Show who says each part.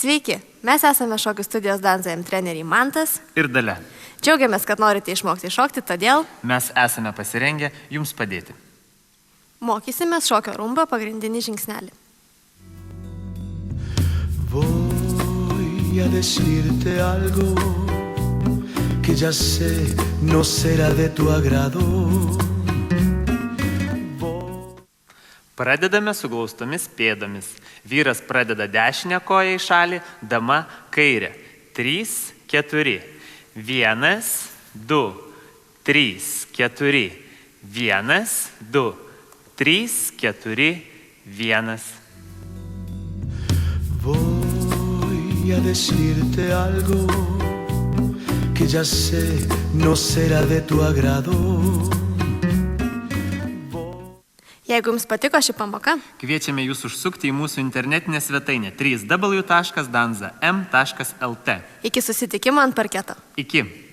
Speaker 1: Sveiki, mes esame šokių studijos Danza M treneriai Mantas
Speaker 2: ir Dalia.
Speaker 1: Džiaugiamės, kad norite išmokti šokti, todėl
Speaker 2: mes esame pasirengę jums padėti.
Speaker 1: Mokysimės šokio rumba pagrindinį žingsnelį.
Speaker 3: Voy a decirte algo que ya sé no será de tu agrado.
Speaker 2: Pradedame su glaustomis pėdomis. Vyras pradeda dešinę koją į šalį, dama kairę. 3, 4. 1, 2, 3, 4. 1, 2, 3, 4, 1.
Speaker 3: Voy a decirte algo que ya sé no será de tu agrado.
Speaker 1: Jeigu jums patiko ši pamoka,
Speaker 2: kviečiame jūs užsukti į mūsų internetinę svetainę www.danzam.lt.
Speaker 1: iki susitikimo ant parketo.
Speaker 2: Iki.